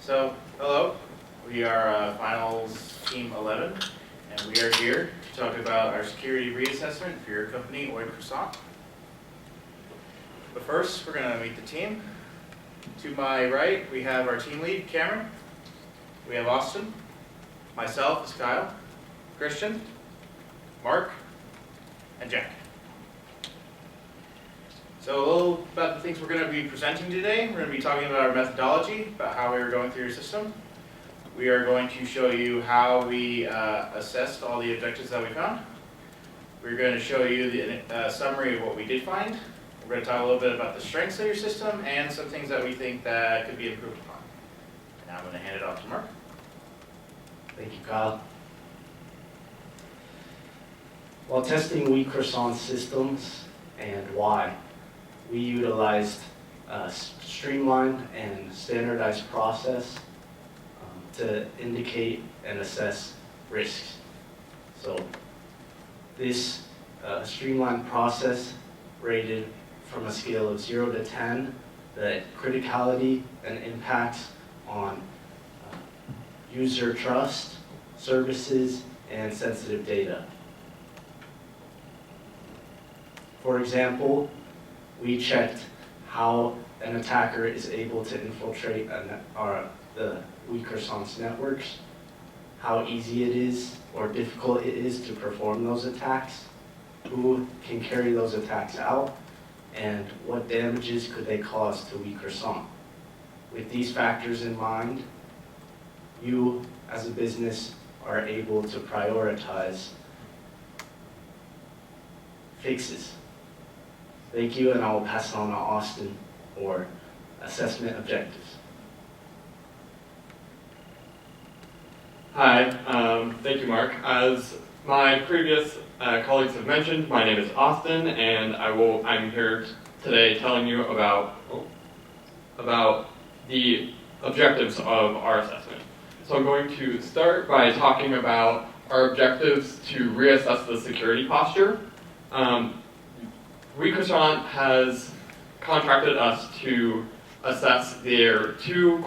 So, hello, we are Finals Team 11, and we are here to talk about our security reassessment for your company, Oui Croissant. But first, we're going to meet the team. To my right, we have our team lead, Cameron. We have Austin. Myself is Kyle, Christian, Mark, and Jack. So a little about the things we're going to be presenting today. We're going to be talking about our methodology, about how we were going through your system. We are going to show you how we assessed all the objectives that we found. We're going to show you the summary of what we did find. We're going to talk a little bit about the strengths of your system and some things that we think that could be improved upon. Now I'm going to hand it off to Mark. Thank you, Kyle. While testing Oui Croissant systems and why, we utilized a streamlined and standardized process to indicate and assess risks. So this streamlined process rated from a scale of 0 to 10 the criticality and impacts on user trust, services, and sensitive data. For example, we checked how an attacker is able to infiltrate the Oui Croissant's networks, how easy it is or difficult it is to perform those attacks, who can carry those attacks out, and what damages could they cause to Oui Croissant. With these factors in mind, you as a business are able to prioritize fixes. Thank you, and I will pass it on to Austin for assessment objectives. Hi, thank you, Mark. As my previous colleagues have mentioned, my name is Austin, and I'm here today telling you about the objectives of our assessment. So I'm going to start by talking about our objectives to reassess the security posture. Oui Croissant has contracted us to assess their two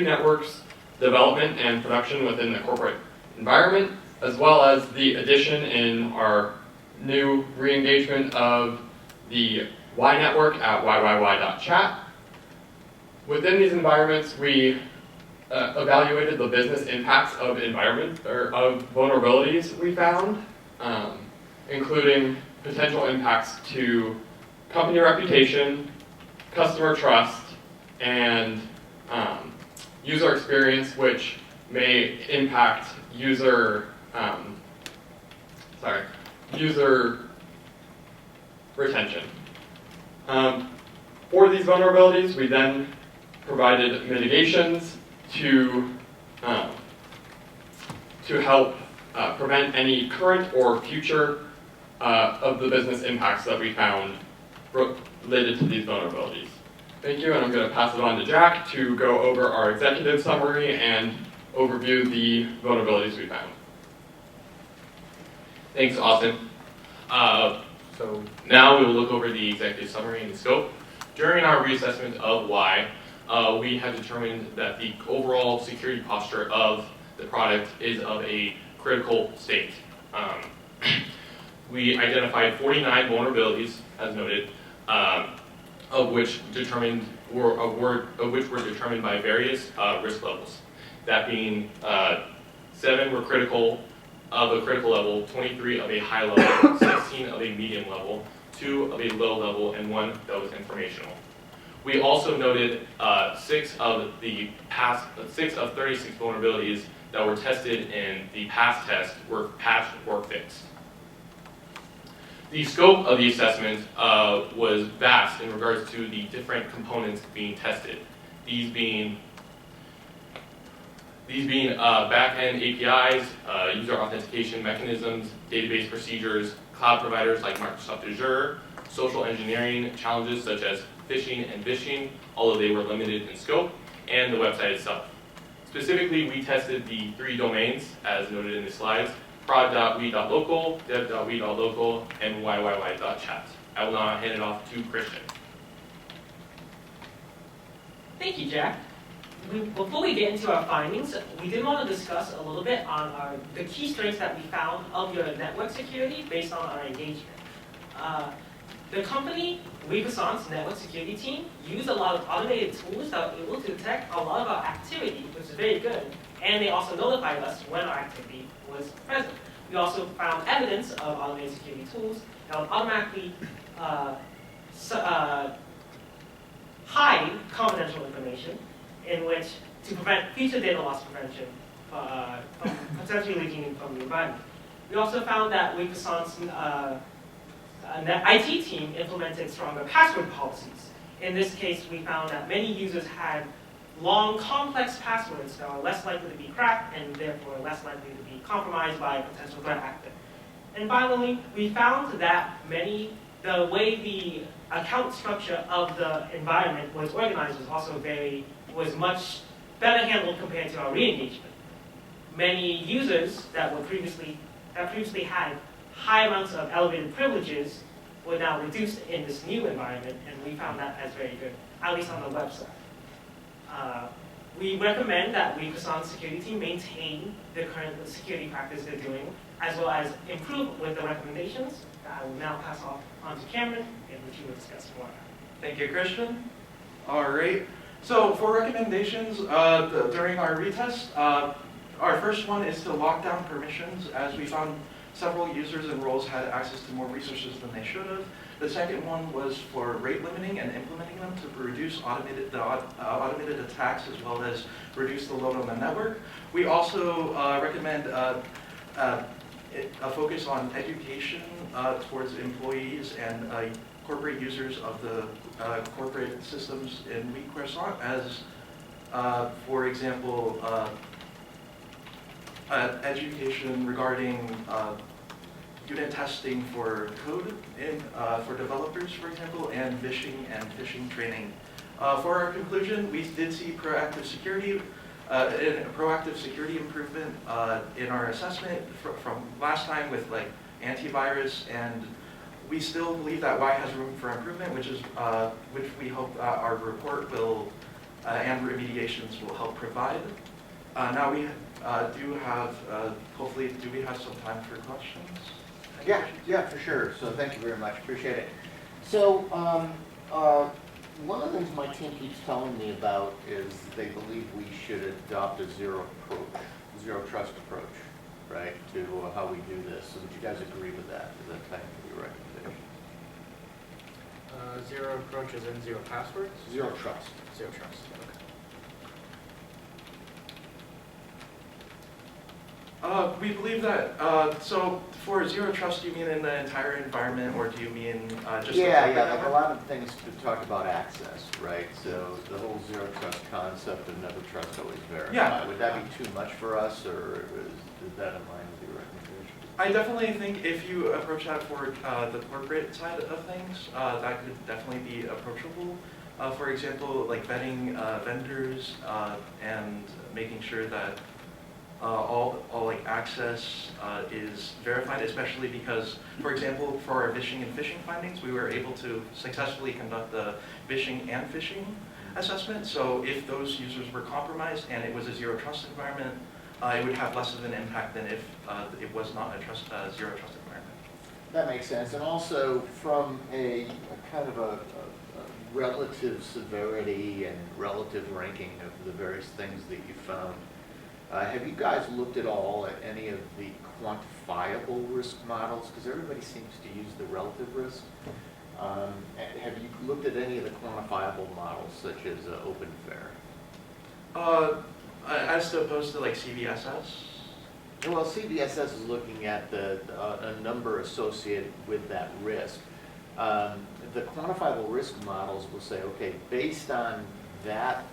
networks, development and production within the corporate environment, as well as the addition in our new re-engagement of the Y network at yyy.chat. Within these environments, we evaluated the business impacts of vulnerabilities we found, including potential impacts to company reputation, customer trust, and user experience, which may impact user retention. For these vulnerabilities, we then provided mitigations to help prevent any current or future of the business impacts that we found related to these vulnerabilities. Thank you, and I'm going to pass it on to Jack to go over our executive summary and overview the vulnerabilities we found. Thanks, Austin. So now we will look over the executive summary and the scope. During our reassessment of Y, we have determined that the overall security posture of the product is of a critical state. We identified 49 vulnerabilities, as noted, of which were determined by various risk levels. That being 7 were critical of a critical level, 23 of a high level, 16 of a medium level, 2 of a low level, and 1 that was informational. We also noted 6 of 36 vulnerabilities that were tested in the past test were patched or fixed. The scope of the assessment was vast in regards to the different components being tested. These being back-end APIs, user authentication mechanisms, database procedures, cloud providers like Microsoft Azure, social engineering challenges such as phishing and vishing, although they were limited in scope, and the website itself. Specifically, we tested the 3 domains, as noted in the slides, prod.we.local, dev.we.local, and yyy.chat. I will now hand it off to Christian. Thank you, Jack. before we get into our findings, we did want to discuss a little bit on the key strengths that we found of your network security based on our engagement. The company, Oui Croissant's network security team, used a lot of automated tools that were able to detect a lot of our activity, which is very good, and they also notified us when our activity was present. We also found evidence of automated security tools that would automatically hide confidential information in which to prevent future data loss prevention from potentially leaking from the environment. We also found that Oui Croissant's IT team implemented stronger password policies. In this case, we found that many users had long, complex passwords that are less likely to be cracked and therefore less likely to be compromised by a potential threat actor. And finally, we found that the way the account structure of the environment was organized was much better handled compared to our re-engagement. Many users that previously had high amounts of elevated privileges were now reduced in this new environment, and we found that as very good, at least on the website. We recommend that Oui Croissant's security team maintain the current security practice they're doing, as well as improve with the recommendations. I will now pass off on to Cameron, in which he will discuss more. Thank you, Christian. All right. So for recommendations during our retest, our first one is to lock down permissions, as we found several users and roles had access to more resources than they should have. The second one was for rate limiting and implementing them to reduce automated attacks as well as reduce the load on the network. We also recommend a focus on education towards employees and corporate users of the corporate systems in Oui Croissant, as for example, education regarding unit testing for code for developers, for example, and phishing training. For our conclusion, we did see proactive security improvement in our assessment from last time with like antivirus, and we still believe that Y has room for improvement, which we hope our report will and remediations will help provide. Now we do have, hopefully, do we have some time for questions? Yeah, for sure. So thank you very much. Appreciate it. So one of the things my team keeps telling me about is they believe we should adopt a zero trust approach, right, to how we do this. So would you guys agree with that? Is that technically your recommendation? Zero approaches and zero passwords? Zero trust. Zero trust, okay. We believe that, so for zero trust, do you mean in the entire environment, or do you mean just Yeah, like a lot of things to talk about access, right? So the whole zero trust concept of never trust, always verify. Yeah. Would that be too much for us, or is that in line with your recommendation? I definitely think if you approach that for the corporate side of things, that could definitely be approachable. For example, like vetting vendors and making sure that all like access is verified, especially because, for example, for our vishing and phishing findings, we were able to successfully conduct the vishing and phishing assessment. So if those users were compromised and it was a zero trust environment, it would have less of an impact than if it was not a zero trust environment. That makes sense. And also from a kind of a relative severity and relative ranking of the various things that you found, have you guys looked at all at any of the quantifiable risk models? Because everybody seems to use the relative risk. Have you looked at any of the quantifiable models, such as OpenFair? As opposed to like CVSS? Well, CVSS is looking at a number associated with that risk. The quantifiable risk models will say, okay, based on that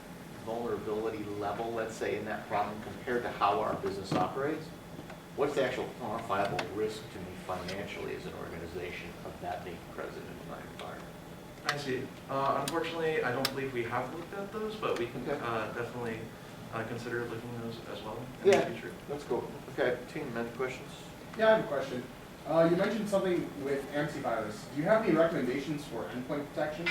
vulnerability level, let's say, in that problem compared to how our business operates, what's the actual quantifiable risk to me financially as an organization of that being present in my environment? I see. Unfortunately, I don't believe we have looked at those, but we can definitely consider looking at those as well in the future. That's cool. Okay, team, any questions? Yeah, I have a question. You mentioned something with antivirus. Do you have any recommendations for endpoint protection?